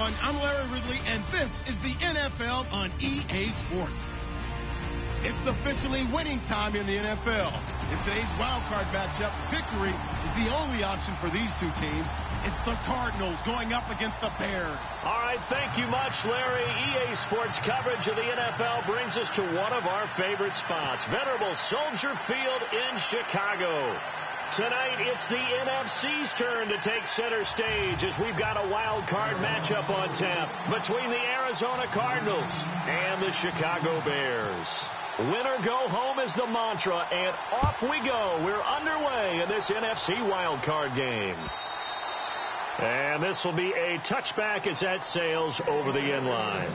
everyone. I'm Larry Ridley, and this is the NFL on EA Sports. It's officially winning time in the NFL. In today's wild card matchup, victory is the only option for these two teams. It's the Cardinals going up against the Bears. All right, thank you much, Larry. EA Sports coverage of the NFL brings us to one of our favorite spots, venerable Soldier Field in Chicago. Tonight, it's the NFC's turn to take center stage as we've got a wild card matchup on tap between the Arizona Cardinals and the Chicago Bears. Win or go home is the mantra, and off we go. We're underway in this NFC wild card game. And this will be a touchback as that sails over the end line.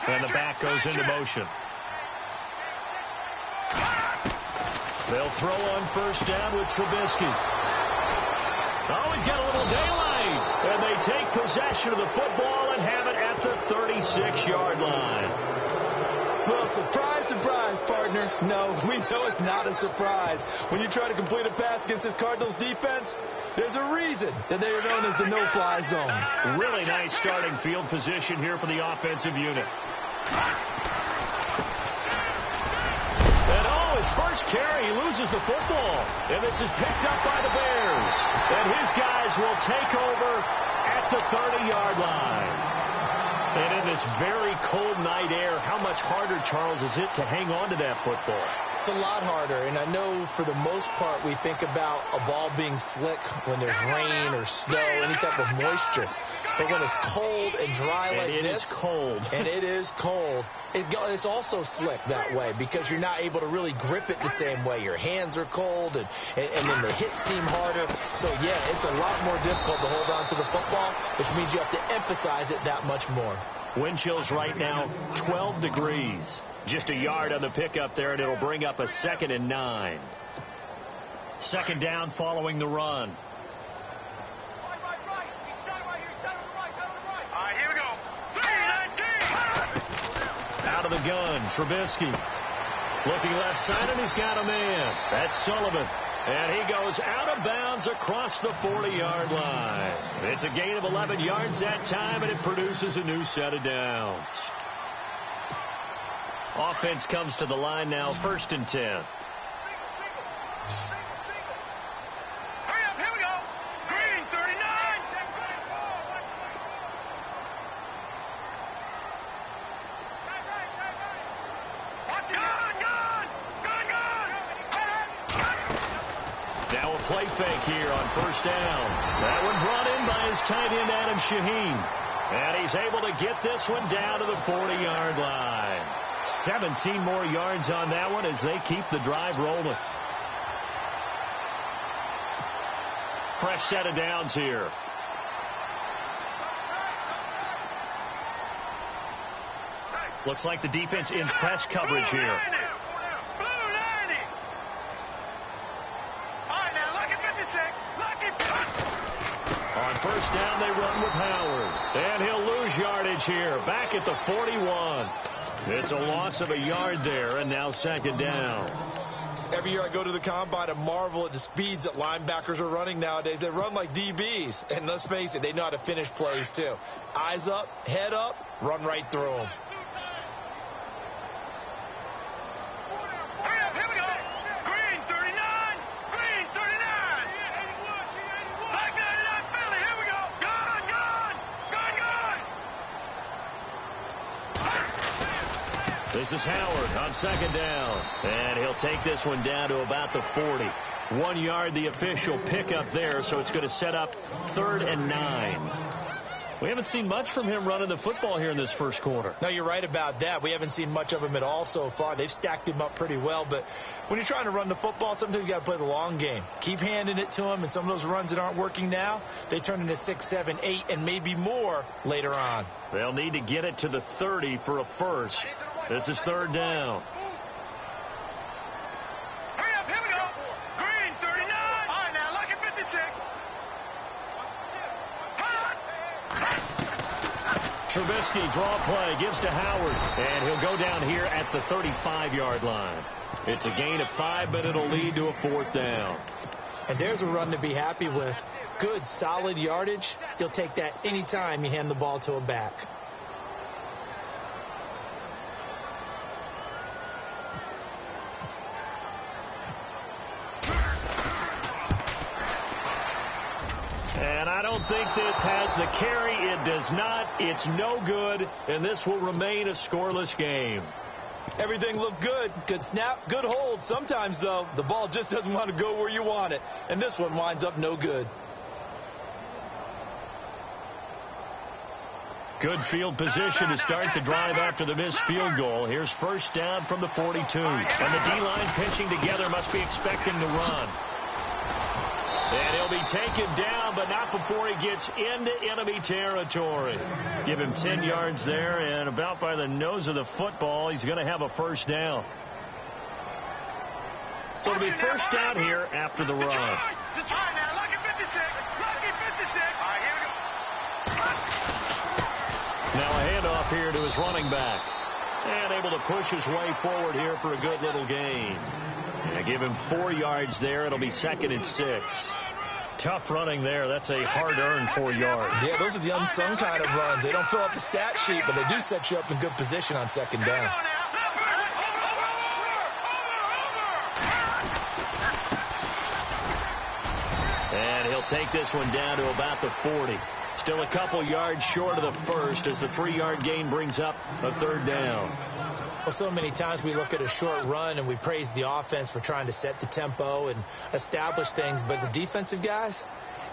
And the back goes into motion. They'll throw on first down with Trubisky. Oh, he's got a little daylight. And they take possession of the football and have it at the 36-yard line. Well, surprise, surprise, partner. No, we know it's not a surprise. When you try to complete a pass against this Cardinals defense, there's a reason that they are known as the no-fly zone. Really nice starting field position here for the offensive unit. And his first carry, he loses the football. And this is picked up by the Bears. And his guys will take over at the 30-yard line. And in this very cold night air, how much harder, Charles, is it to hang on to that football? It's a lot harder, and I know for the most part we think about a ball being slick when there's rain or snow, any type of moisture. But when it's cold and dry like this, and it is cold, it's also slick that way because you're not able to really grip it the same way. Your hands are cold, and then the hits seem harder. So, yeah, it's a lot more difficult to hold on to the football, which means you have to emphasize it that much more. Wind chills right now, 12 degrees. Just a yard on the pickup there, and it'll bring up a 2nd and 9. Second down following the run. Out of the gun, Trubisky. Looking left side, and he's got a man. That's Sullivan. And he goes out of bounds across the 40-yard line. It's a gain of 11 yards that time, and it produces a new set of downs. Offense comes to the line now, 1st and 10. Hurry up, here we go. Green, 39. Now a play fake here on first down. That one brought in by his tight end, Adam Shaheen. And he's able to get this one down to the 40-yard line. 17 more yards on that one as they keep the drive rolling. Fresh set of downs here. Looks like the defense in press coverage here. On first down, they run with Howard. And he'll lose yardage here. Back at the 41. It's a loss of a yard there, and now 2nd down. Every year I go to the combine and marvel at the speeds that linebackers are running nowadays. They run like DBs. And let's face it, they know how to finish plays too. Eyes up, head up, run right through them. This is Howard on 2nd down. And he'll take this one down to about the 40. 1 yard, the official pickup there, so it's going to set up 3rd and 9. We haven't seen much from him running the football here in this first quarter. No, you're right about that. We haven't seen much of him at all so far. They've stacked him up pretty well, but when you're trying to run the football, sometimes you got to play the long game. Keep handing it to him, and some of those runs that aren't working now, they turn into 6, 7, 8, and maybe more later on. They'll need to get it to the 30 for a first. This is third down. Hurry up, here we go. Green, 39. All right, now, look at 56. Trubisky, draw play, gives to Howard, and he'll go down here at the 35-yard line. It's a gain of 5, but it'll lead to a fourth down. And there's a run to be happy with. Good, solid yardage. He'll take that anytime you hand the ball to a back. And I don't think this has the carry. It does not. It's no good, and this will remain a scoreless game. Everything looked good. Good snap, good hold. Sometimes, though, the ball just doesn't want to go where you want it. And this one winds up no good. Good field position to start the drive after the missed field goal. Here's first down from the 42. And the D-line pinching together, must be expecting to run. And he'll be taken down, but not before he gets into enemy territory. Give him 10 yards there, and about by the nose of the football, he's going to have a first down. So it'll be first down here after the run. All right, now, lucky 56. Lucky 56. All right, here we go. Now a handoff here to his running back. And able to push his way forward here for a good little gain. And give him 4 yards there. It'll be 2nd and 6. Tough running there. That's a hard-earned 4 yards. Yeah, those are the unsung kind of runs. They don't fill up the stat sheet, but they do set you up in good position on second down. And he'll take this one down to about the 40. Still a couple yards short of the first as the 3-yard gain brings up a third down. Well, so many times we look at a short run and we praise the offense for trying to set the tempo and establish things, but the defensive guys,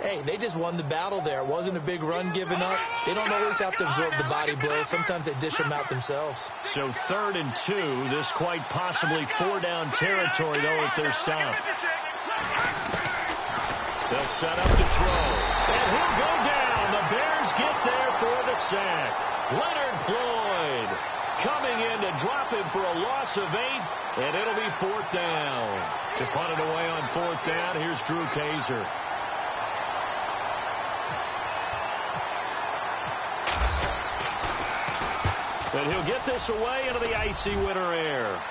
hey, they just won the battle there. It wasn't a big run given up. They don't always have to absorb the body blows. Sometimes they dish them out themselves. So 3rd and 2, this quite possibly 4-down territory, though, if they're stopped. They'll set up to throw. And he'll go down. The Bears get there for the sack. Leonard Floyd coming in to drop him for a loss of 8, and it'll be 4th down. To punt it away on 4th down, here's Drew Kaiser. And he'll get this away into the icy winter air.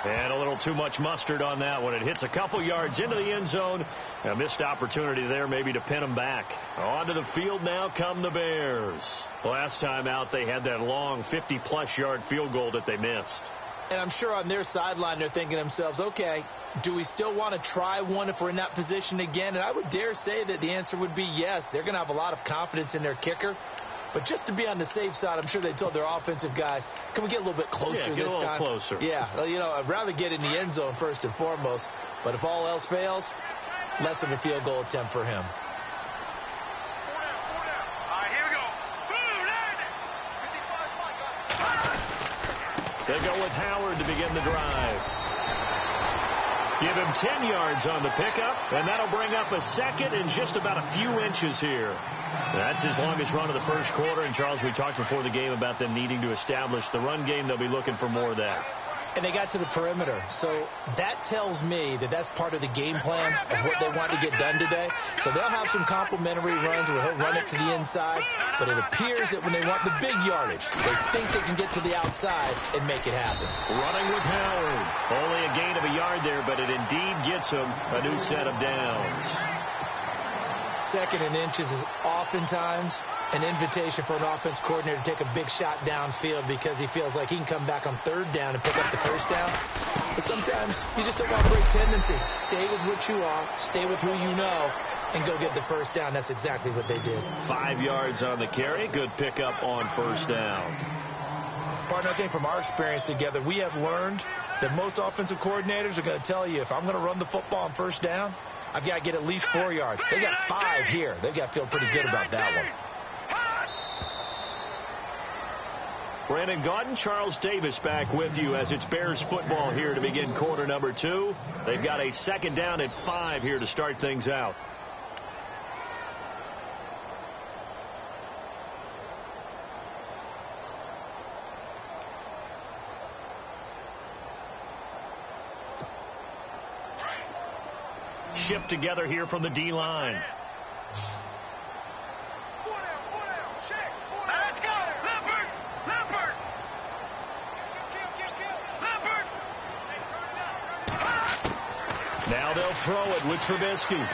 And a little too much mustard on that one. It hits a couple yards into the end zone. A missed opportunity there maybe to pin them back. Onto the field now come the Bears. Last time out they had that long 50-plus yard field goal that they missed. And I'm sure on their sideline they're thinking to themselves, okay, do we still want to try one if we're in that position again? And I would dare say that the answer would be yes. They're going to have a lot of confidence in their kicker. But just to be on the safe side, I'm sure they told their offensive guys, can we get a little bit closer this time? Yeah, get a little closer. Yeah, you know, I'd rather get in the end zone first and foremost. But if all else fails, less of a field goal attempt for him. All right, here we go. They go with Howard to begin the drive. Give him 10 yards on the pickup, and that'll bring up a 2nd and just about a few inches here. That's his longest run of the first quarter. And, Charles, we talked before the game about them needing to establish the run game. They'll be looking for more of that. And they got to the perimeter. So that tells me that that's part of the game plan of what they want to get done today. So they'll have some complimentary runs where he'll run it to the inside. But it appears that when they want the big yardage, they think they can get to the outside and make it happen. Running with Howard. Only a gain of a yard there, but it indeed gets him a new set of downs. 2nd and inches is oftentimes an invitation for an offense coordinator to take a big shot downfield because he feels like he can come back on 3rd down and pick up the first down. But sometimes you just don't want to break tendency. Stay with what you are, stay with who you know, and go get the first down. That's exactly what they did. 5 yards on the carry. Good pickup on first down. Partner, I think from our experience together, we have learned that most offensive coordinators are going to tell you, if I'm going to run the football on first down, I've got to get at least 4 yards. They got 5 here. They've got to feel pretty good about that one. Brandon Gaudin, Charles Davis back with you as it's Bears football here to begin quarter number 2. They've got a 2nd down and 5 here to start things out. Shift together here from the D-line. Now they'll throw it with Trubisky. And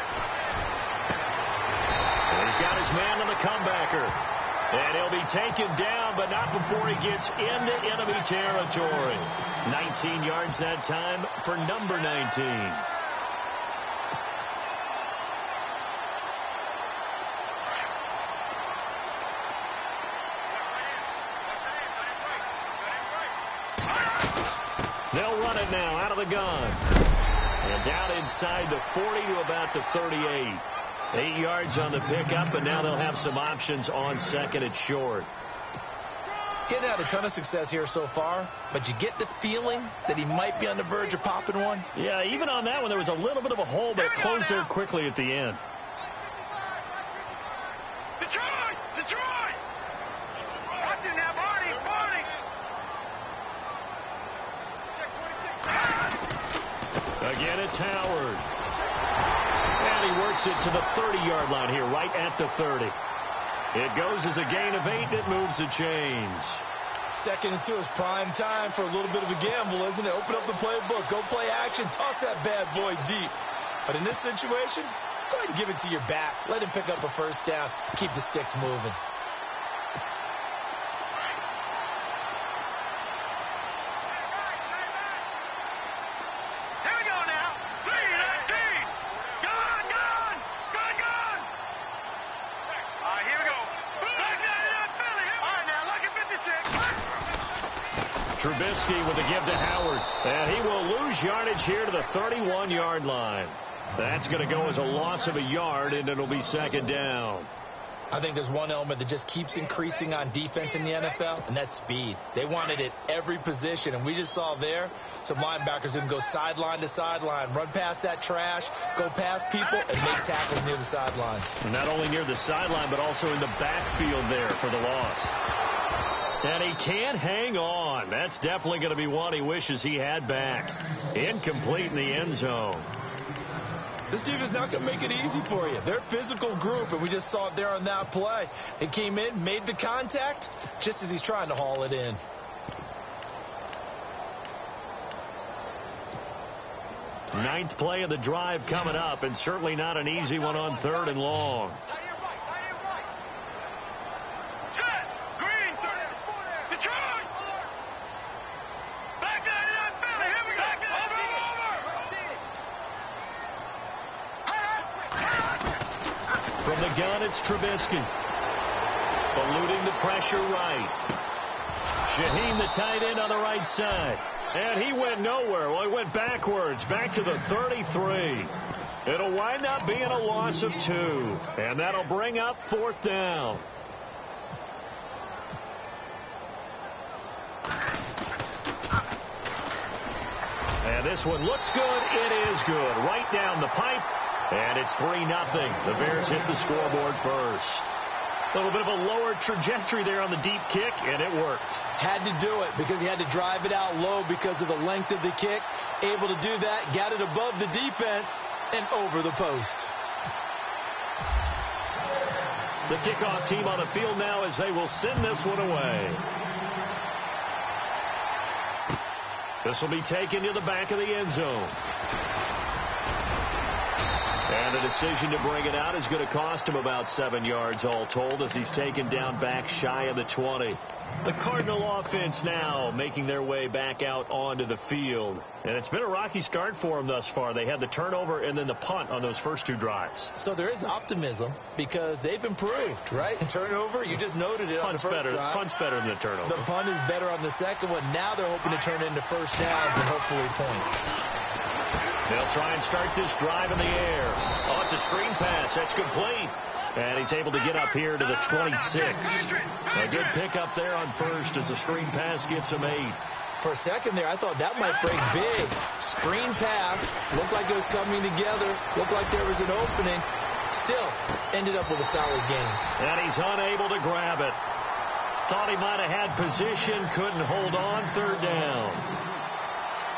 he's got his man on the comebacker. And he'll be taken down, but not before he gets into enemy territory. 19 yards that time for number 19. They'll run it now out of the gun. And down inside the 40 to about the 38. 8 yards on the pickup, and now they'll have some options on 2nd and short. Getting out a ton of success here so far, but you get the feeling that he might be on the verge of popping one. Yeah, even on that one, there was a little bit of a hole, but it closed there quickly at the end. Detroit! Detroit! Watch him now, Barney! Barney! Again, it's Howard. And he works it to the 30-yard line here, right at the 30. It goes as a gain of 8, and it moves the chains. 2nd and 2 is prime time for a little bit of a gamble, isn't it? Open up the playbook, go play action, toss that bad boy deep. But in this situation, go ahead and give it to your back. Let him pick up a 1st down, keep the sticks moving. Trubisky with a give to Howard. And he will lose yardage here to the 31-yard line. That's going to go as a loss of a yard, and it'll be 2nd down. I think there's one element that just keeps increasing on defense in the NFL, and that's speed. They want it at every position, and we just saw there some linebackers who can go sideline to sideline, run past that trash, go past people, and make tackles near the sidelines. Not only near the sideline, but also in the backfield there for the loss. And he can't hang on. That's definitely going to be one he wishes he had back. Incomplete in the end zone. This team is not going to make it easy for you. They're a physical group, and we just saw it there on that play. It came in, made the contact, just as he's trying to haul it in. Ninth play of the drive coming up, and certainly not an easy one on 3rd and long. From the gun, it's Trubisky. Eluding the pressure right. Shaheen, the tight end, on the right side. And he went nowhere. Well, he went backwards, back to the 33. It'll wind up being a loss of 2. And that'll bring up 4th down. And this one looks good. It is good. Right down the pipe. And it's 3-0. The Bears hit the scoreboard first. A little bit of a lower trajectory there on the deep kick, and it worked. Had to do it because he had to drive it out low because of the length of the kick. Able to do that, got it above the defense and over the post. The kickoff team on the field now as they will send this one away. This will be taken to the back of the end zone. And the decision to bring it out is going to cost him about 7 yards all told as he's taken down back shy of the 20. The Cardinal offense now making their way back out onto the field. And it's been a rocky start for them thus far. They had the turnover and then the punt on those first 2 drives. So there is optimism because they've improved, right? Turnover, you just noted it on the first drive. Punt's better than the turnover. The punt is better on the second one. Now they're hoping to turn it into first downs and hopefully points. They'll try and start this drive in the air. Oh, it's a screen pass. That's complete. And he's able to get up here to the 26. A good pickup there on first as the screen pass gets him 8. For a second there, I thought that might break big. Screen pass. Looked like it was coming together. Looked like there was an opening. Still ended up with a solid game. And he's unable to grab it. Thought he might have had position. Couldn't hold on. Third down.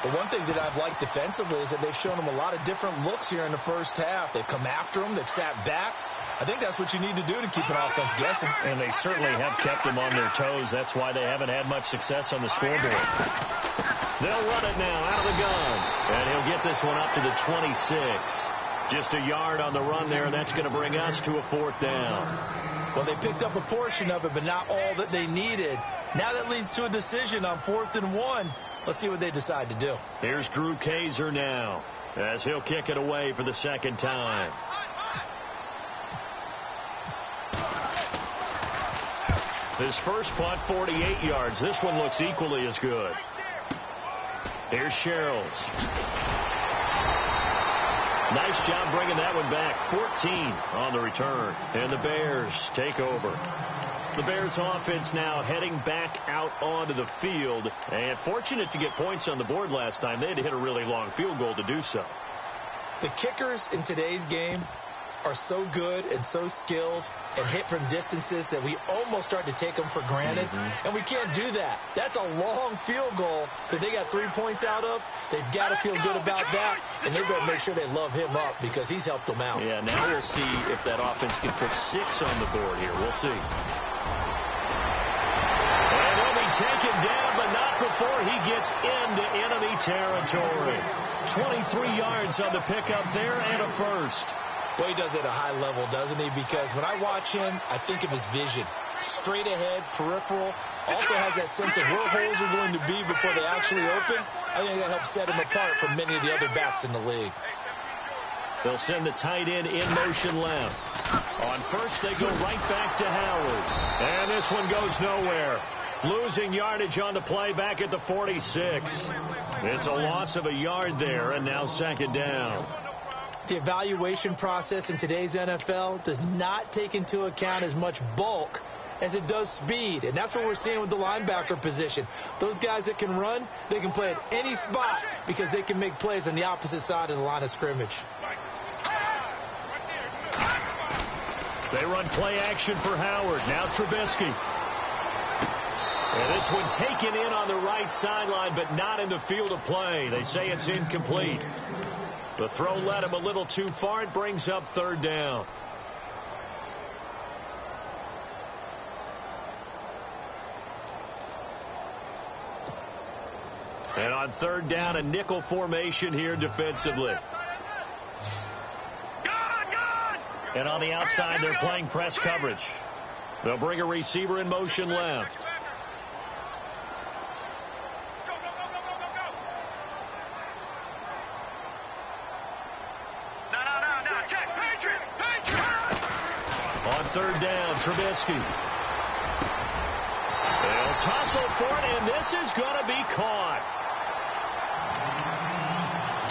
The one thing that I've liked defensively is that they've shown him a lot of different looks here in the first half. They've come after him. They've sat back. I think that's what you need to do to keep an offense guessing. And they certainly have kept them on their toes. That's why they haven't had much success on the scoreboard. They'll run it now out of the gun. And he'll get this one up to the 26. Just a yard on the run there, and that's going to bring us to a 4th down. Well, they picked up a portion of it, but not all that they needed. Now that leads to a decision on 4th and 1. Let's see what they decide to do. Here's Drew Kaiser now as he'll kick it away for the second time. His first punt, 48 yards. This one looks equally as good. Here's Sherrills. Nice job bringing that one back. 14 on the return. And the Bears take over. The Bears offense now heading back out onto the field. And fortunate to get points on the board last time. They had to hit a really long field goal to do so. The kickers in today's game are so good and so skilled and hit from distances that we almost start to take them for granted. And we can't do that. That's a long field goal that they got 3 points out of. They've got to feel good about that, and they better make sure they love him up because he's helped them out. Yeah, now we'll see if that offense can put 6 on the board here. We'll see. And he'll be taken down, but not before he gets into enemy territory. 23 yards on the pickup there and a first. Well, he does it at a high level, doesn't he? Because when I watch him, I think of his vision. Straight ahead, peripheral. Also has that sense of where holes are going to be before they actually open. I think that helps set him apart from many of the other backs in the league. They'll send the tight end in motion left. On first, they go right back to Howard. And this one goes nowhere. Losing yardage on the play back at the 46. It's a loss of a yard there, and now second down. The evaluation process in today's NFL does not take into account as much bulk as it does speed. And that's what we're seeing with the linebacker position. Those guys that can run, they can play at any spot because they can make plays on the opposite side of the line of scrimmage. They run play action for Howard. Now Trubisky. And this one taken in on the right sideline, but not in the field of play. They say it's incomplete. The throw led him a little too far. It brings up third down. And on third down, a nickel formation here defensively. And on the outside, they're playing press coverage. They'll bring a receiver in motion left. On third down, Trubisky. They'll tussle for it, and this is going to be caught.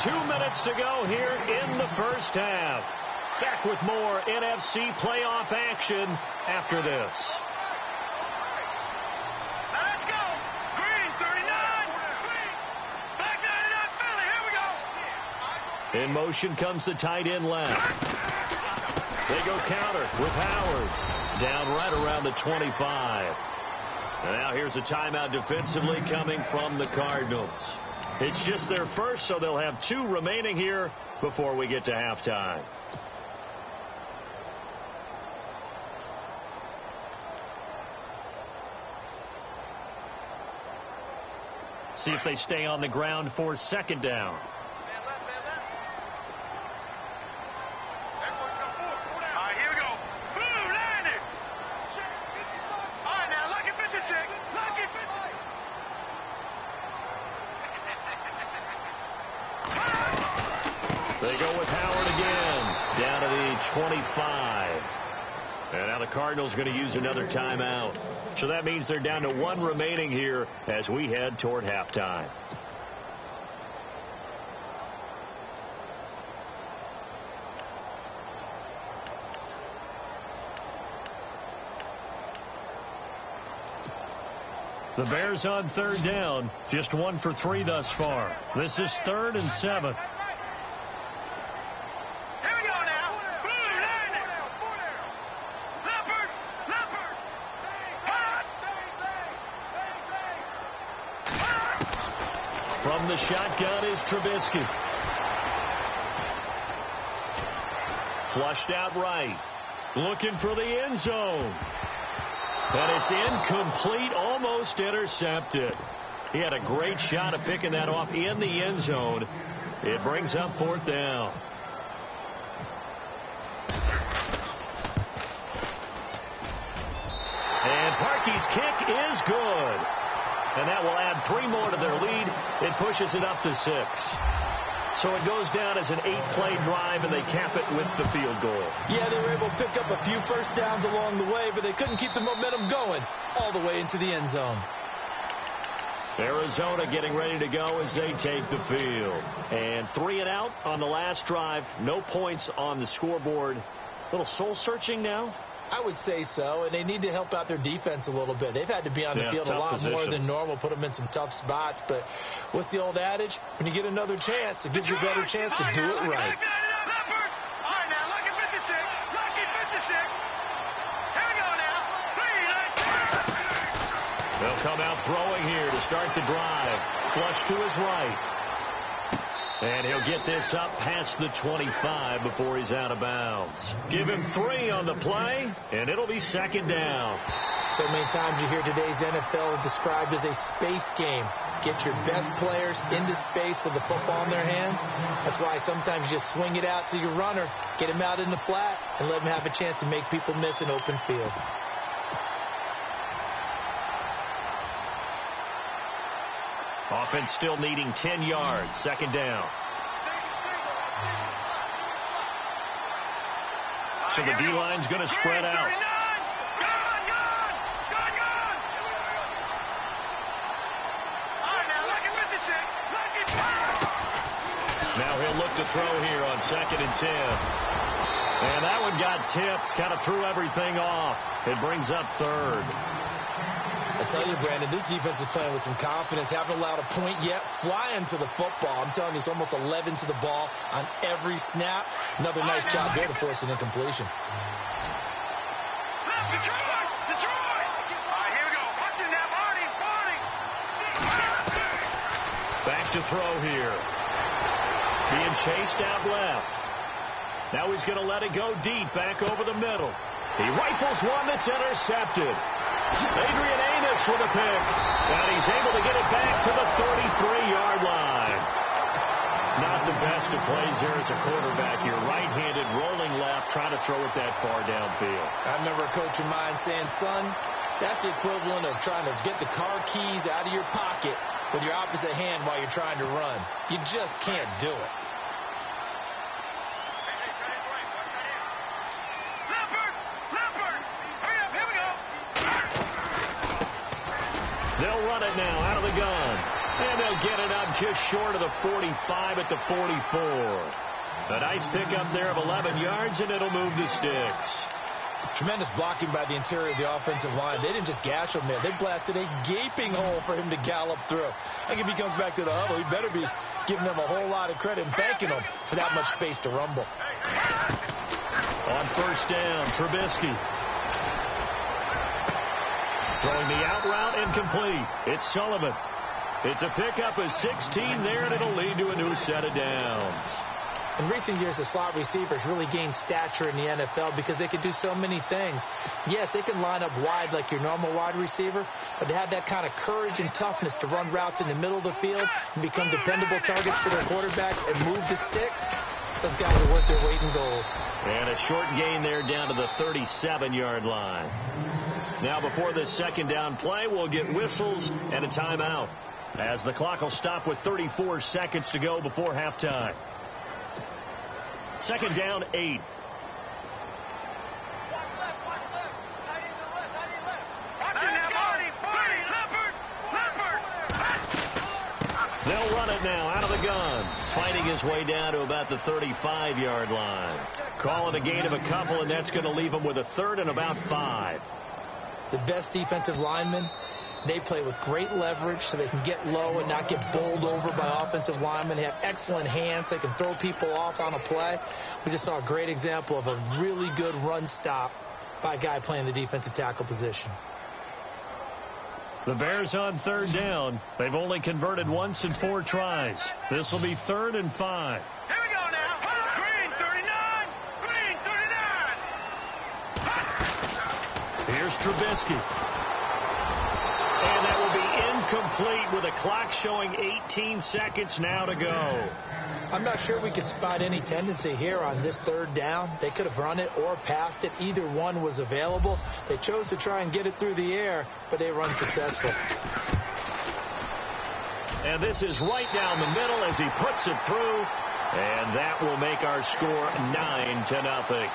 2 minutes to go here in the first half. Back with more NFC playoff action after this. Let's go. Green, 39. Back 99, Philly. Here we go. In motion comes the tight end left. They go counter with Howard. Down right around the 25. And now here's a timeout defensively coming from the Cardinals. It's just their first, so they'll have 2 remaining here before we get to halftime. See if they stay on the ground for second down. They go with Howard again, down to the 25. And now the Cardinals going to use another timeout. So that means they're down to 1 remaining here as we head toward halftime. The Bears on third down, just 1 for 3 thus far. This is 3rd and 7. Here we go now. From the shotgun is Trubisky. Flushed out right. Looking for the end zone. And it's incomplete, almost intercepted. He had a great shot at picking that off in the end zone. It brings up 4th down. And Parkey's kick is good. And that will add 3 more to their lead. It pushes it up to 6. So it goes down as an 8-play drive, and they cap it with the field goal. Yeah, they were able to pick up a few first downs along the way, but they couldn't keep the momentum going all the way into the end zone. Arizona getting ready to go as they take the field. And 3 and out on the last drive. No points on the scoreboard. A little soul-searching now? I would say so, and they need to help out their defense a little bit. They've had to be on the field a lot more than normal, put them in some tough spots. But what's the old adage? When you get another chance, it gives you a better chance to do it right. All right, now, lucky 56. Lucky 56. Here we go now. They'll come out throwing here to start the drive. Flush to his right. And he'll get this up past the 25 before he's out of bounds. Give him 3 on the play, and it'll be 2nd down. So many times you hear today's NFL described as a space game. Get your best players into space with the football in their hands. That's why sometimes you just swing it out to your runner, get him out in the flat, and let him have a chance to make people miss an open field. Offense still needing 10 yards. 2nd down. So the D-line's going to spread out. Now he'll look to throw here on 2nd and 10. And that one got tipped. Kind of threw everything off. It brings up 3rd. I tell you, Brandon, this defense is playing with some confidence. Haven't allowed a point yet. Flying to the football. I'm telling you, it's almost 11 to the ball on every snap. Another nice job there to force an incompletion. Back to throw here. Being chased out left. Now he's going to let it go deep back over the middle. He rifles one that's intercepted. Adrian Amos with a pick. And he's able to get it back to the 33-yard line. Not the best of plays there as a quarterback. You're right-handed, rolling left, trying to throw it that far downfield. I remember a coach of mine saying, son, that's the equivalent of trying to get the car keys out of your pocket with your opposite hand while you're trying to run. You just can't do it. They'll run it now out of the gun. And they'll get it up just short of the 45 at the 44. A nice pickup there of 11 yards, and it'll move the sticks. Tremendous blocking by the interior of the offensive line. They didn't just gash him there. They blasted a gaping hole for him to gallop through. I think if he comes back to the huddle, he better be giving them a whole lot of credit and thanking them for that much space to rumble. On 1st down, Trubisky. Throwing the out route incomplete. It's Sullivan. It's a pickup of 16 there, and it'll lead to a new set of downs. In recent years, the slot receivers really gained stature in the NFL because they can do so many things. Yes, they can line up wide like your normal wide receiver, but to have that kind of courage and toughness to run routes in the middle of the field and become dependable targets for their quarterbacks and move the sticks, those guys are worth their weight in gold. And a short gain there down to the 37-yard line. Now before this 2nd down play, we'll get whistles and a timeout, as the clock will stop with 34 seconds to go before halftime. 2nd down, 8. They'll run it now out of the gun, fighting his way down to about the 35-yard line. Calling a gain of a couple, and that's going to leave him with a 3rd and about 5. The best defensive linemen They play with great leverage so they can get low and not get bowled over by offensive linemen. They have excellent hands. They can throw people off on a play. We just saw a great example of a really good run stop by a guy playing the defensive tackle position. The Bears on third down. They've only converted once in 4 tries. This will be 3rd and 5. Here we go now. Green 39. Green 39. Here's Trubisky. And that will be incomplete with a clock showing 18 seconds now to go. I'm not sure we could spot any tendency here on this 3rd down. They could have run it or passed it. Either one was available. They chose to try and get it through the air, but they run successful. And this is right down the middle as he puts it through. And that will make our score 9-0.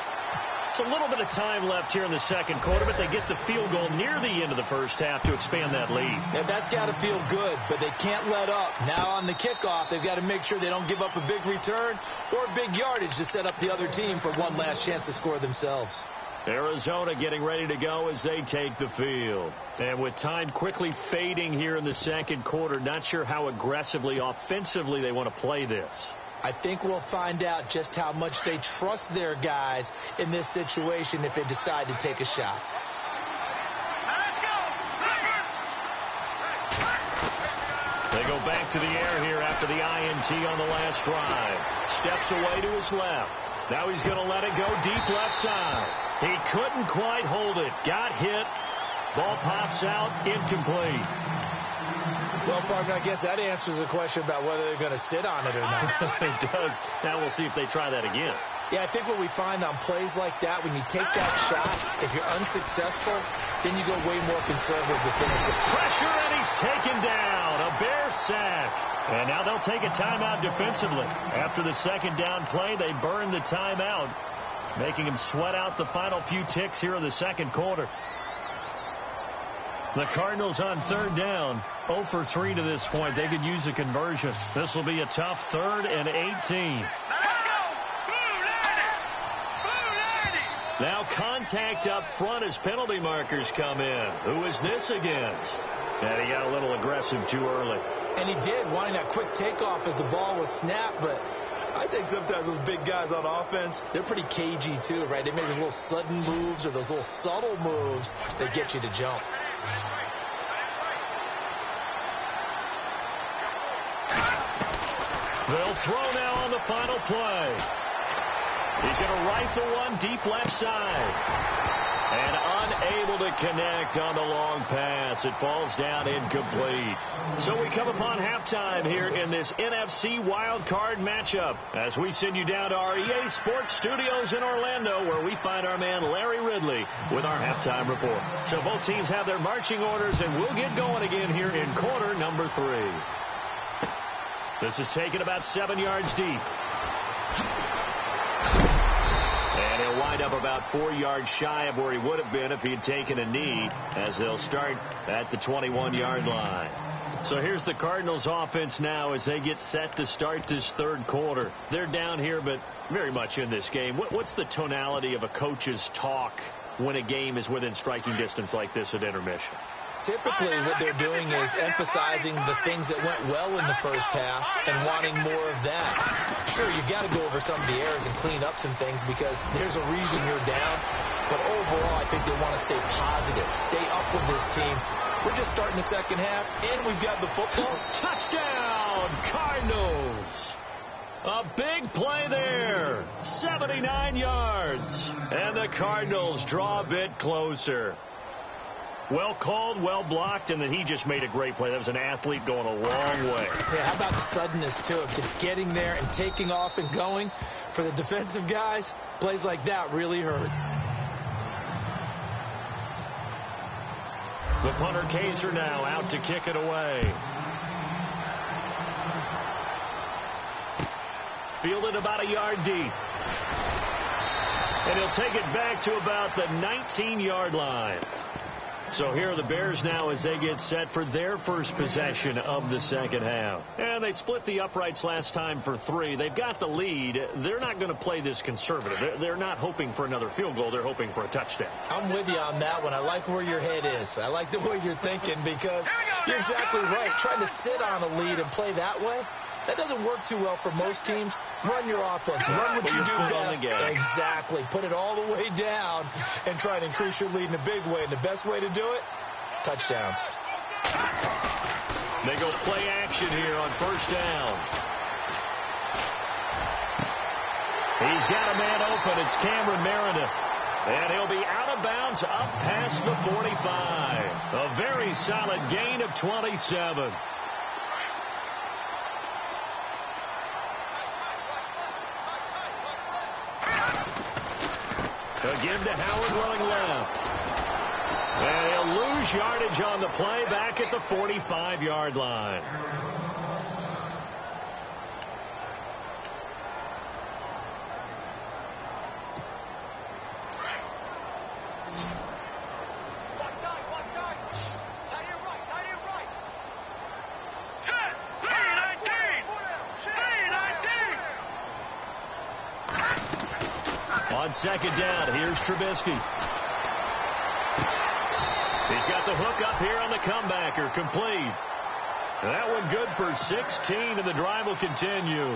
It's a little bit of time left here in the second quarter, but they get the field goal near the end of the first half to expand that lead. Yeah, that's got to feel good, but they can't let up. Now on the kickoff, they've got to make sure they don't give up a big return or big yardage to set up the other team for one last chance to score themselves. Arizona getting ready to go as they take the field. And with time quickly fading here in the second quarter, not sure how aggressively, offensively they want to play this. I think we'll find out just how much they trust their guys in this situation if they decide to take a shot. Let's go. They go back to the air here after the INT on the last drive. Steps away to his left. Now he's going to let it go deep left side. He couldn't quite hold it. Got hit. Ball pops out. Incomplete. Well, partner, I guess that answers the question about whether they're going to sit on it or not. It does. Now we'll see if they try that again. Yeah, I think what we find on plays like that, when you take that shot, if you're unsuccessful, then you go way more conservative to finish it. Pressure, and he's taken down. A Bear sack. And now they'll take a timeout defensively. After the second down play, they burn the timeout, making him sweat out the final few ticks here in the second quarter. The Cardinals on third down, 0 for 3 to this point. They could use a conversion. This will be a tough 3rd and 18. Now contact up front as penalty markers come in. Who is this against? And he got a little aggressive too early. And he did, wanting that quick takeoff as the ball was snapped, but I think sometimes those big guys on offense, they're pretty cagey too, right? They make those little sudden moves or those little subtle moves that get you to jump. They'll throw now on the final play. He's going to rifle one deep left side. And unable to connect on the long pass. It falls down incomplete. So we come upon halftime here in this NFC wildcard matchup as we send you down to our EA Sports Studios in Orlando, where we find our man Larry Ridley with our halftime report. So both teams have their marching orders, and we'll get going again here in quarter number 3. This is taken about 7 yards deep. And he'll wind up about 4 yards shy of where he would have been if he had taken a knee, as they'll start at the 21-yard line. So here's the Cardinals offense now as they get set to start this third quarter. They're down here, but very much in this game. What's the tonality of a coach's talk when a game is within striking distance like this at intermission? Typically, what they're doing is emphasizing the things that went well in the first half and wanting more of that. Sure, you've got to go over some of the errors and clean up some things because there's a reason you're down. But overall, I think they want to stay positive, stay up with this team. We're just starting the second half, and we've got the football. Touchdown, Cardinals! A big play there, 79 yards. And the Cardinals draw a bit closer. Well called, well blocked, and then he just made a great play. That was an athlete going a long way. Yeah, how about the suddenness, too, of just getting there and taking off and going? For the defensive guys, plays like that really hurt. The punter Kaiser now out to kick it away. Fielded about a yard deep. And he'll take it back to about the 19-yard line. So here are the Bears now as they get set for their first possession of the second half. And they split the uprights last time for 3. They've got the lead. They're not going to play this conservative. They're not hoping for another field goal. They're hoping for a touchdown. I'm with you on that one. I like where your head is. I like the way you're thinking because you're exactly right. Trying to sit on a lead and play that way, that doesn't work too well for most teams. Run your offense. Run what you do best. Exactly. Put it all the way down and try to increase your lead in a big way. And the best way to do it, touchdowns. They go play action here on first down. He's got a man open. It's Cameron Meredith. And he'll be out of bounds up past the 45. A very solid gain of 27. Again to Howard running left. And he'll lose yardage on the play back at the 45-yard line. On second down, here's Trubisky. He's got the hook up here on the comebacker, complete. That one good for 16, and the drive will continue.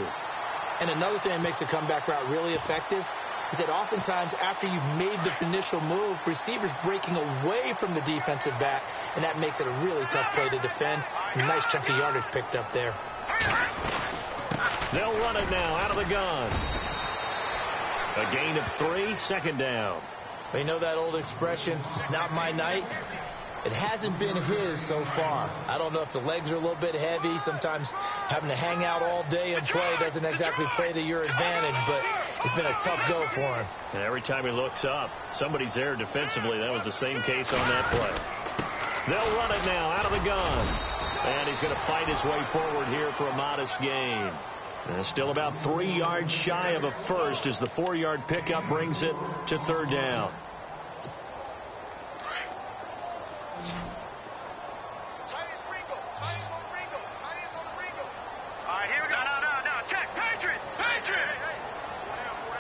And another thing that makes the comeback route really effective is that oftentimes after you've made the initial move, receivers breaking away from the defensive back, and that makes it a really tough play to defend. Nice chunk of yardage picked up there. They'll run it now out of the gun. A gain of 3, second down. Well, you know that old expression, it's not my night. It hasn't been his so far. I don't know if the legs are a little bit heavy. Sometimes having to hang out all day and play doesn't exactly play to your advantage, but it's been a tough go for him. And every time he looks up, somebody's there defensively. That was the same case on that play. They'll run it now out of the gun. And he's going to fight his way forward here for a modest gain. Still about 3 yards shy of a first as the 4-yard pickup brings it to third down.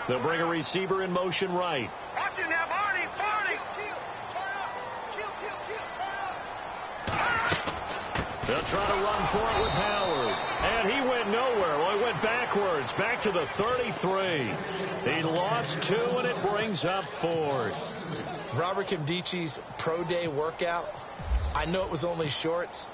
They'll bring a receiver in motion right. Watch it now, Barney. They'll try to run for it with Howard. And he went nowhere. Well, he went backwards, back to the 33. He lost 2, and it brings up 4. Robert Kimdichi's pro day workout, I know it was only shorts,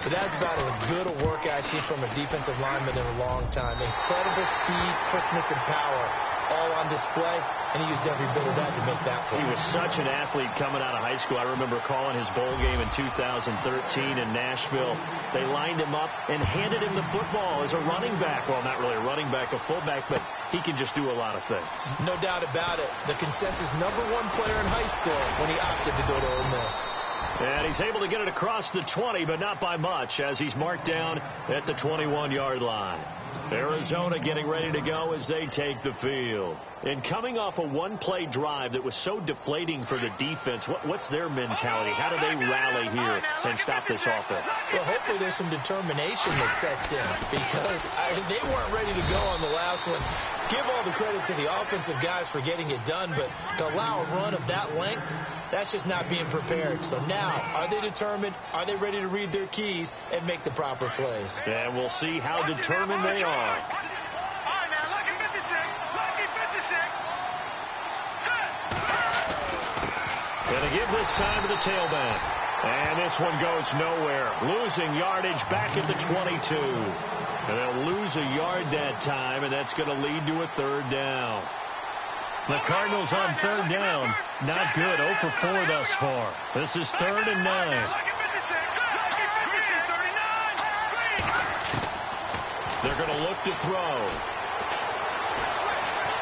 but that's about as good a workout I've seen from a defensive lineman in a long time. Incredible speed, quickness, and power all on display, and he used every bit of that to make that play. He was such an athlete coming out of high school. I remember calling his bowl game in 2013 in Nashville. They lined him up and handed him the football as a running back. Well, not really a running back, a fullback, but he can just do a lot of things. No doubt about it. The consensus #1 player in high school when he opted to go to Ole Miss. And he's able to get it across the 20, but not by much, as he's marked down at the 21-yard line. Arizona getting ready to go as they take the field. And coming off a one-play drive that was so deflating for the defense, what's their mentality? How do they rally here and stop this offense? Well, hopefully there's some determination that sets in, because they weren't ready to go on the last one. Give all the credit to the offensive guys for getting it done, but to allow a run of that length, that's just not being prepared. So now, are they determined? Are they ready to read their keys and make the proper plays? And we'll see how determined they are. Going to give this time to the tailback. And this one goes nowhere. Losing yardage back at the 22. And they'll lose a yard that time, and that's going to lead to a third down. The Cardinals on third down. Not good. 0 for 4 thus far. This is 3rd and 9. They're going to look to throw.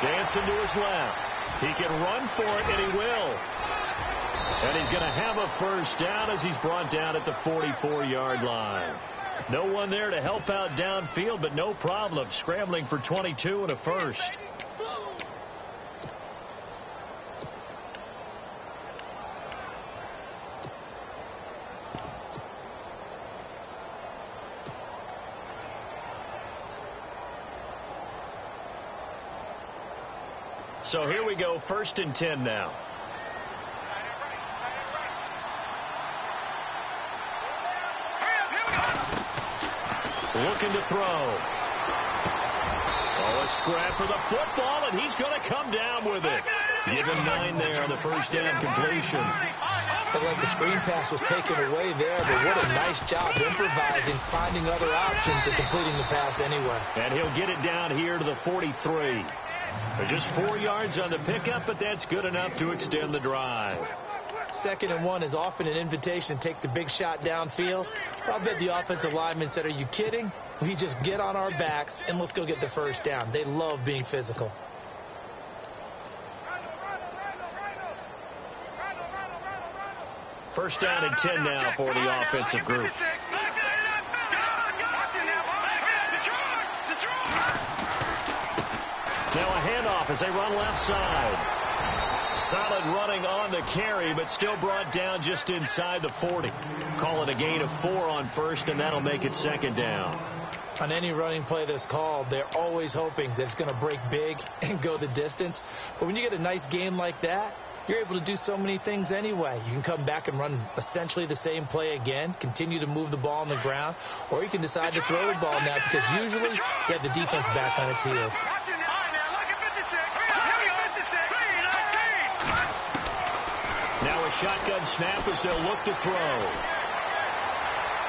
Dancing to his left. He can run for it, and he will. And he's going to have a first down as he's brought down at the 44-yard line. No one there to help out downfield, but no problem. Scrambling for 22 and a first. So here we go, 1st and 10 now. Looking to throw. Oh, a scrap for the football, and he's going to come down with it. Given 9 there on the first down completion. Looked like the screen pass was taken away there, but what a nice job improvising, finding other options, and completing the pass anyway. And he'll get it down here to the 43. They're just 4 yards on the pickup, but that's good enough to extend the drive. 2nd and 1 is often an invitation to take the big shot downfield. I bet the offensive linemen said, are you kidding? We just get on our backs and let's go get the first down. They love being physical. First down and 10 now for the offensive group. Now a handoff as they run left side. Solid running on the carry, but still brought down just inside the 40. Call it a gain of 4 on first, and that'll make it 2nd down. On any running play that's called, they're always hoping that it's going to break big and go the distance. But when you get a nice game like that, you're able to do so many things anyway. You can come back and run essentially the same play again, continue to move the ball on the ground, or you can decide to throw the ball now because usually you have the defense back on its heels. Now a shotgun snap as they'll look to throw.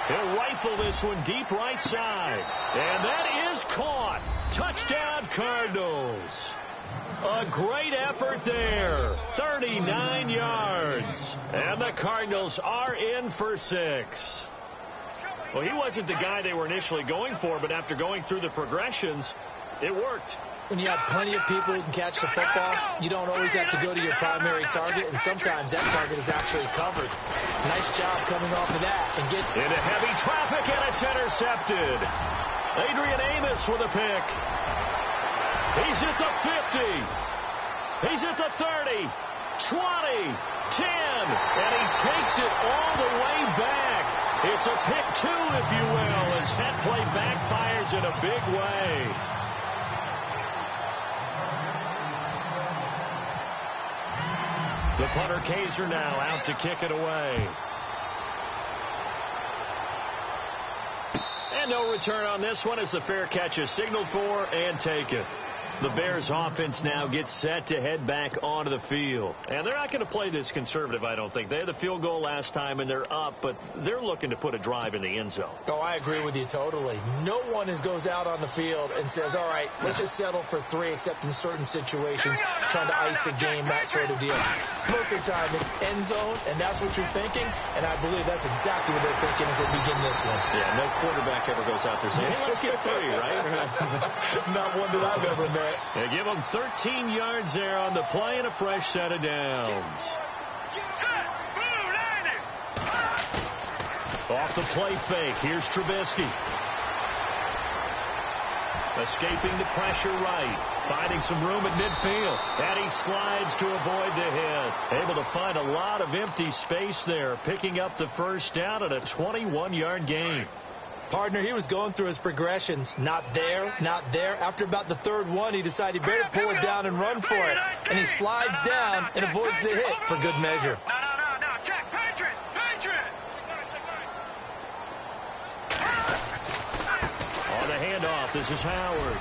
He'll rifle this one deep right side. And that is caught. Touchdown, Cardinals. A great effort there. 39 yards. And the Cardinals are in for 6. Well, he wasn't the guy they were initially going for, but after going through the progressions, it worked. When you have plenty of people who can catch the football, you don't always have to go to your primary target, and sometimes that target is actually covered. Nice job coming off of that. And get into heavy traffic, and it's intercepted. Adrian Amos with a pick. He's at the 50. He's at the 30, 20, 10, and he takes it all the way back. It's a pick 2, if you will, as that play backfires in a big way. The punter Kaiser now out to kick it away. And no return on this one as the fair catch is signaled for and taken. The Bears offense now gets set to head back onto the field. And they're not going to play this conservative, I don't think. They had the field goal last time, and they're up, but they're looking to put a drive in the end zone. Oh, I agree with you totally. No one goes out on the field and says, all right, let's just settle for 3, except in certain situations, trying to ice a game, that sort of deal. Most of the time, it's end zone, and that's what you're thinking, and I believe that's exactly what they're thinking as they begin this one. Yeah, no quarterback ever goes out there saying, hey, let's get 3, right? Not one that I've ever met. They give them 13 yards there on the play and a fresh set of downs. Off the play fake. Here's Trubisky. Escaping the pressure right. Finding some room at midfield. And he slides to avoid the hit. Able to find a lot of empty space there. Picking up the first down at a 21-yard gain. Partner, he was going through his progressions. Not there, not there. After about the 3rd one, he decided he better pull it down and run for it. And he slides down and avoids the hit for good measure. No, Jack, Patriot. On the handoff, this is Howard.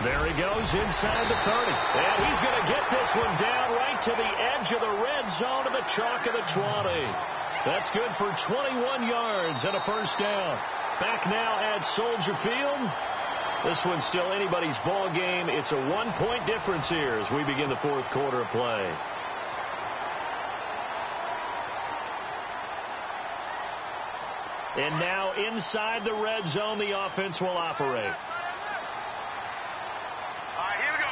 There he goes inside the 30. And he's going to get this one down right to the edge of the red zone to the chalk of the 20. That's good for 21 yards and a first down. Back now at Soldier Field. This one's still anybody's ball game. It's a 1-point difference here as we begin the 4th quarter of play. And now inside the red zone, the offense will operate. All right, here we go.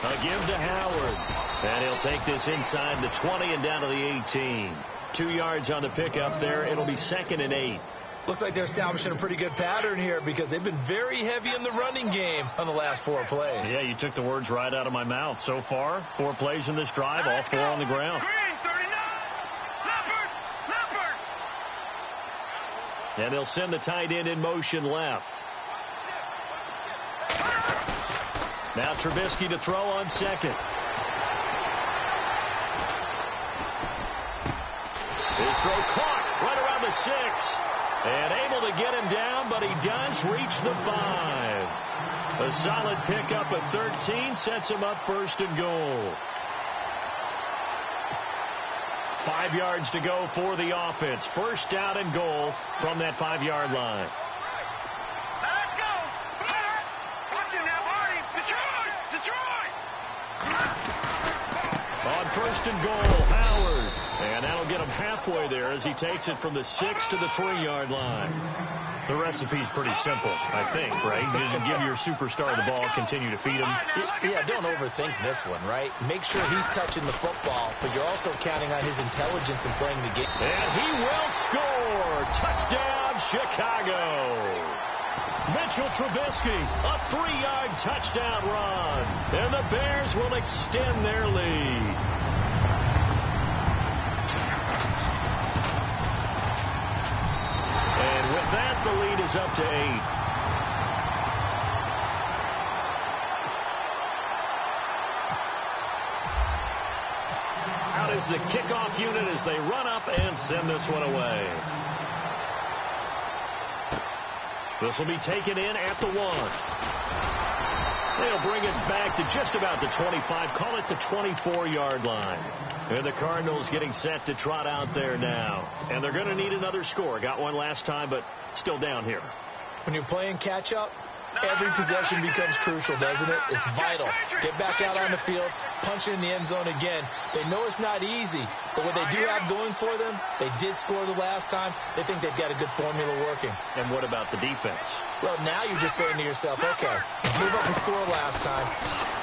A give to Howard. And he'll take this inside the 20 and down to the 18. 2 yards on the pickup there. It'll be 2nd and 8. Looks like they're establishing a pretty good pattern here because they've been very heavy in the running game on the last 4 plays. Yeah, you took the words right out of my mouth. So far, 4 plays in this drive, all 4 on the ground. Green, 39. Leopard. And they'll send the tight end in motion left. Now Trubisky to throw on second. His throw caught right around the 6. And able to get him down, but he does reach the 5. A solid pickup at 13 sets him up first and goal. 5 yards to go for the offense. First down and goal from that 5-yard line. Let's go. Watch him now, Marty. Detroit. On first and goal, Howard. And that'll get him halfway there as he takes it from the 6 to the 3-yard line. The recipe's pretty simple, I think, right? You just give your superstar the ball, continue to feed him. Yeah, don't overthink this one, right? Make sure he's touching the football, but you're also counting on his intelligence in playing the game. And he will score. Touchdown, Chicago. Mitchell Trubisky, a 3-yard touchdown run. And the Bears will extend their lead. And with that, the lead is up to 8. Out is the kickoff unit as they run up and send this one away. This will be taken in at the 1. They'll bring it back to just about the 25, call it the 24-yard line. And the Cardinals getting set to trot out there now. And they're going to need another score. Got one last time, but still down here. When you're playing catch-up, every possession becomes crucial, doesn't it? It's vital. Get back out on the field, punch it in the end zone again. They know it's not easy, but what they do have going for them, they did score the last time. They think they've got a good formula working. And what about the defense? Well, now you're just saying to yourself, okay, gave up a score last time.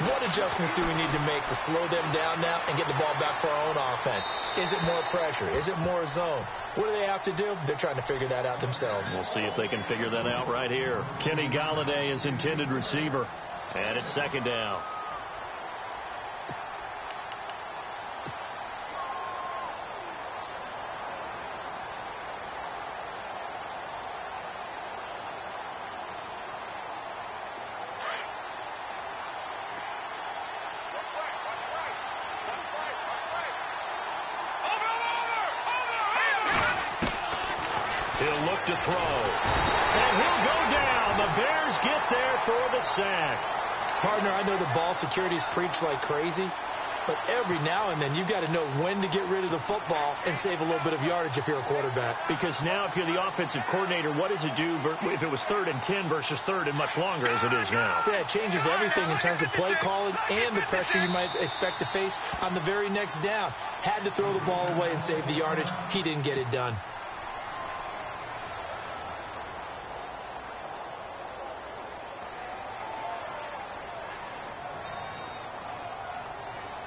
What adjustments do we need to make to slow them down now and get the ball back for our own offense? Is it more pressure? Is it more zone? What do they have to do? They're trying to figure that out themselves. We'll see if they can figure that out right here. Kenny Golladay is intended receiver. And it's second down. He'll look to throw. And he'll go down. The Bears get there for the sack. Partner, I know the ball security's preached like crazy, but every now and then you've got to know when to get rid of the football and save a little bit of yardage if you're a quarterback. Because now if you're the offensive coordinator, what does it do if it was 3rd and 10 versus 3rd and much longer as it is now? Yeah, it changes everything in terms of play calling and the pressure you might expect to face on the very next down. Had to throw the ball away and save the yardage. He didn't get it done.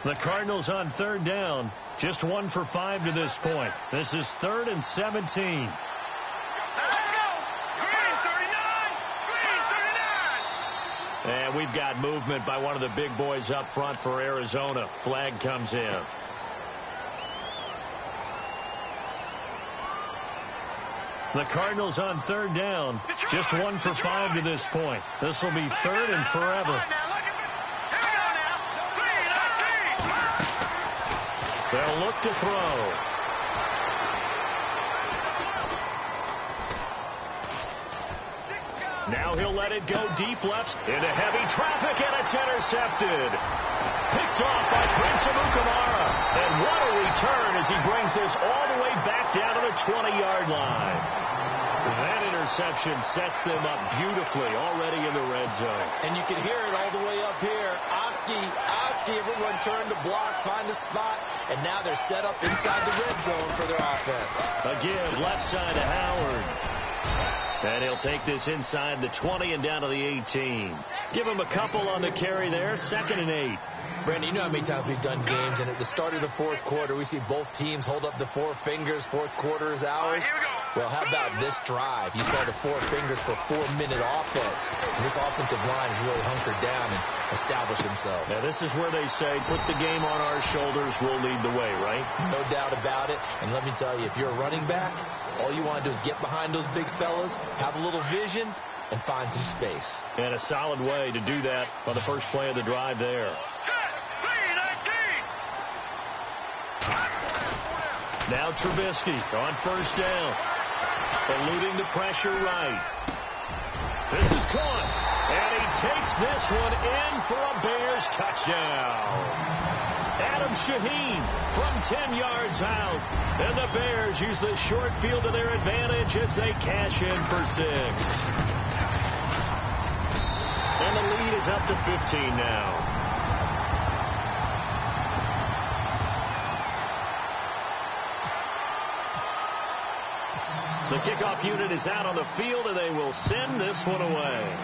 The Cardinals on 3rd down. Just 1 for 5 to this point. This is 3rd and 17. Let's go. Green 39. And we've got movement by one of the big boys up front for Arizona. Flag comes in. The Cardinals on 3rd down. Just 1 for 5 to this point. This will be 3rd and forever. They'll look to throw. Now he'll let it go deep left into heavy traffic, and it's intercepted. Picked off by Prince Amukamara. And what a return as he brings this all the way back down to the 20-yard line. That interception sets them up beautifully already in the red zone. And you can hear it all the way up here. Oski, everyone turned to block, find a spot, and now they're set up inside the red zone for their offense. Again, left side to Howard. And he'll take this inside the 20 and down to the 18. Give him a couple on the carry there, 2nd and 8. Brandon, you know how many times we've done games, and at the start of the 4th quarter, we see both teams hold up the 4 fingers. 4th quarter is ours. Well, how about this drive? You saw the 4 fingers for 4-minute offense. And this offensive line has really hunkered down and established themselves. Now, this is where they say, put the game on our shoulders, we'll lead the way, right? No doubt about it. And let me tell you, if you're a running back, all you want to do is get behind those big fellas, have a little vision, and find some space. And a solid way to do that on the first play of the drive there. Now Trubisky on first down. Eluding the pressure right. This is caught. And he takes this one in for a Bears touchdown. Adam Shaheen from 10 yards out. And the Bears use the short field to their advantage as they cash in for 6. And the lead is up to 15 now. The kickoff unit is out on the field, and they will send this one away.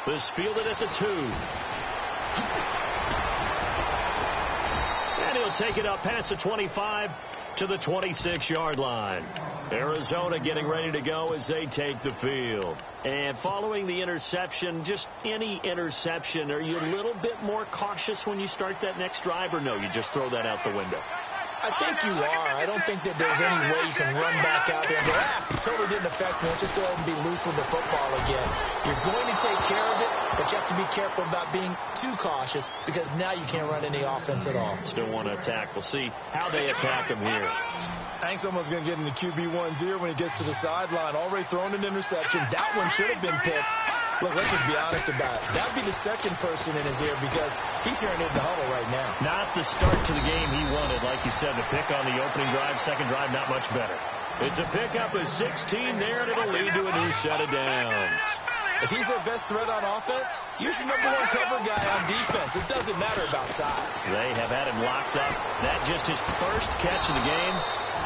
This fielded at the 2. And he'll take it up past the 25 to the 26-yard line. Arizona getting ready to go as they take the field. And following the interception, just any interception, are you a little bit more cautious when you start that next drive, or no, you just throw that out the window? I think you are. I don't think that there's any way you can run back out there and go, totally didn't affect me. Let's just go ahead and be loose with the football again. You're going to take care of it, but you have to be careful about being too cautious because now you can't run any offense at all. Still want to attack. We'll see how they attack him here. I think someone's going to get in the QB1-0 when he gets to the sideline. Already thrown an interception. That one should have been picked. Look, let's just be honest about it. That would be the second person in his ear because he's hearing it in the huddle right now. Not the start to the game he wanted, like you said. The pick on the opening drive, second drive, not much better. It's a pickup of 16 there, and it'll lead to a new set of downs. If he's their best threat on offense, he's the #1 cover guy on defense. It doesn't matter about size. They have had him locked up. That just his first catch of the game.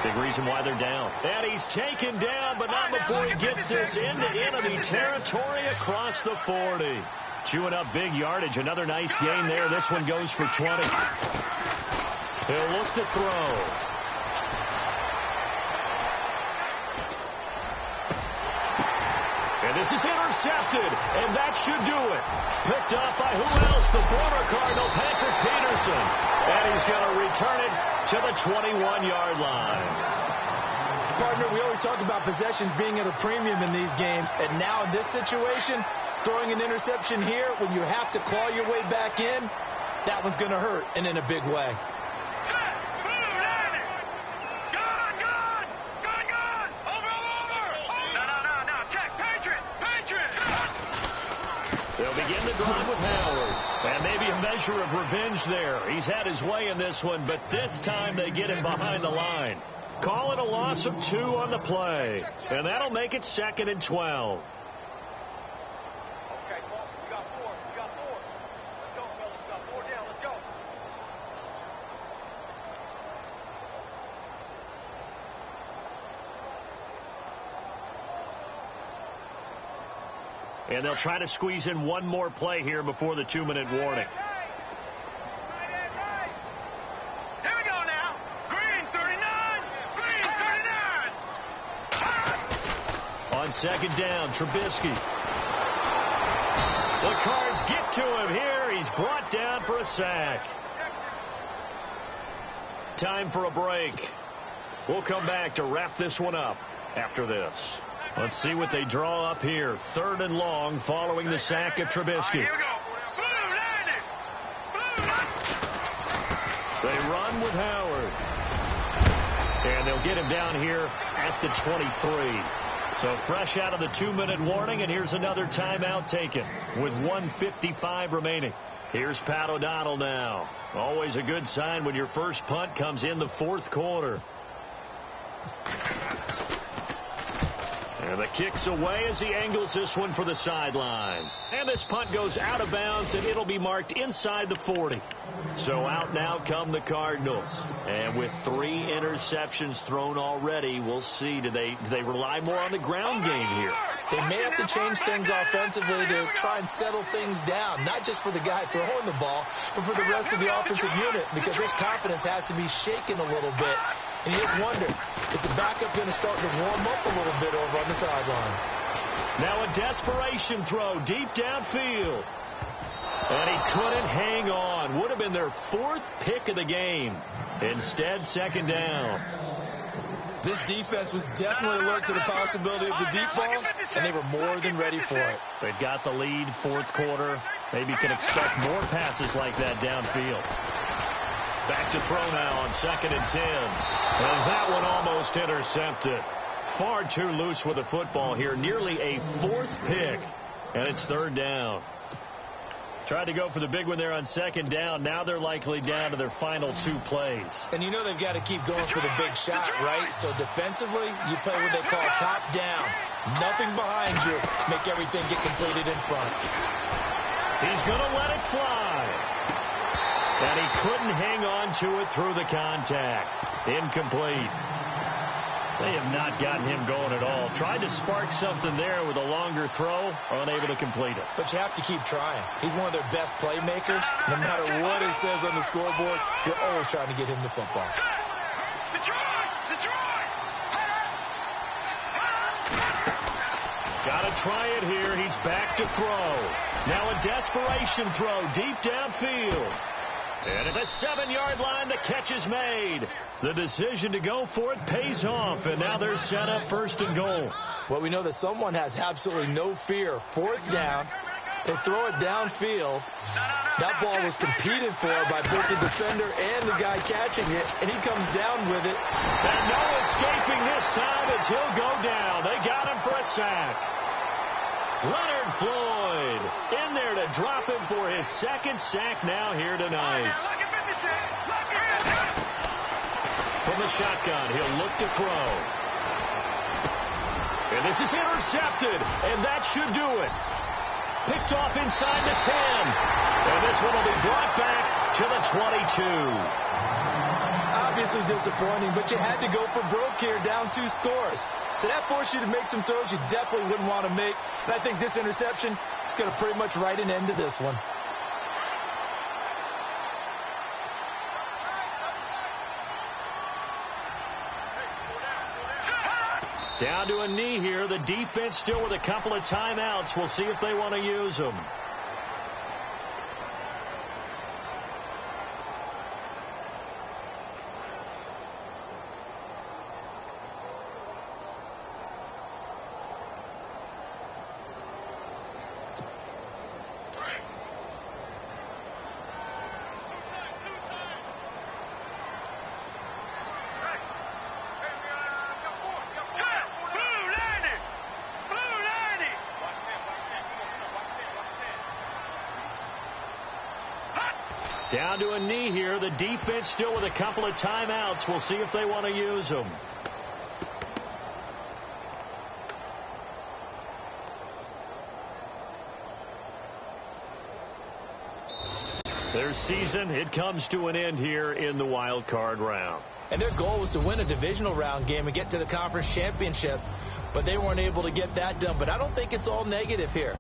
Big reason why they're down. And he's taken down, but not before he gets this into enemy territory across the 40. Chewing up big yardage. Another nice gain there. This one goes for 20. He'll look to throw. And this is intercepted, and that should do it. Picked off by who else? The former Cardinal, Patrick Peterson. And he's going to return it to the 21-yard line. Partner, we always talk about possessions being at a premium in these games, and now in this situation, throwing an interception here when you have to claw your way back in, that one's going to hurt, and in a big way. They'll begin the drive with Howard. And maybe a measure of revenge there. He's had his way in this one, but this time they get him behind the line. Call it a loss of 2 on the play. And that'll make it 2nd and 12. Okay, Paul, we got 4. We got 4. Let's go, fellas. We got 4 down. Let's go. And they'll try to squeeze in one more play here before the 2-minute warning. Here we go now. Green 39. Green 39. On second down, Trubisky. The Cards get to him here. He's brought down for a sack. Time for a break. We'll come back to wrap this one up after this. Let's see what they draw up here. 3rd and long following the sack of Trubisky. Here we go. They run with Howard. And they'll get him down here at the 23. So fresh out of the 2-minute warning, and here's another timeout taken with 1:55 remaining. Here's Pat O'Donnell now. Always a good sign when your first punt comes in the 4th quarter. And the kick's away as he angles this one for the sideline. And this punt goes out of bounds, and it'll be marked inside the 40. So out now come the Cardinals. And with 3 interceptions thrown already, we'll see. Do they rely more on the ground game here? They may have to change things offensively to try and settle things down, not just for the guy throwing the ball, but for the rest of the offensive unit, because his confidence has to be shaken a little bit. And you just wonder, is the backup going to start to warm up a little bit over on the sideline? Now a desperation throw deep downfield. And he couldn't hang on. Would have been their 4th pick of the game. Instead, 2nd down. This defense was definitely alert to the possibility of the deep ball, and they were more than ready for it. They've got the lead, fourth quarter. Maybe can expect more passes like that downfield. Back to throw now on 2nd and 10. And that one almost intercepted. Far too loose with the football here. Nearly a 4th pick. And it's 3rd down. Tried to go for the big one there on 2nd down. Now they're likely down to their final 2 plays. And you know they've got to keep going for the big shot, right? So defensively, you play what they call top down. Nothing behind you. Make everything get completed in front. He's going to let it fly. And he couldn't hang on to it through the contact. Incomplete. They have not gotten him going at all. Tried to spark something there with a longer throw, unable to complete it. But you have to keep trying. He's one of their best playmakers. No matter what it says on the scoreboard, you're always trying to get him the football. Got to try it here. He's back to throw. Now a desperation throw deep downfield. And at the 7-yard line, the catch is made. The decision to go for it pays off, and now they're set up 1st and goal. Well, we know that someone has absolutely no fear. 4th down. They throw it downfield. That ball was competed for by both the defender and the guy catching it, and he comes down with it. And no escaping this time as he'll go down. They got him for a sack. Leonard Floyd in there to drop him for his 2nd sack now here tonight. From the shotgun, he'll look to throw. And this is intercepted, and that should do it. Picked off inside the 10. And this one will be brought back to the 22. Obviously disappointing, but you had to go for broke here, down 2 scores. So that forced you to make some throws you definitely wouldn't want to make. And I think this interception is going to pretty much write an end to this one. Down to a knee here. The defense still with a couple of timeouts. We'll see if they want to use them. Down to a knee here. The defense still with a couple of timeouts. We'll see if they want to use them. Their season, it comes to an end here in the wild card round. And their goal was to win a divisional round game and get to the conference championship, but they weren't able to get that done. But I don't think it's all negative here.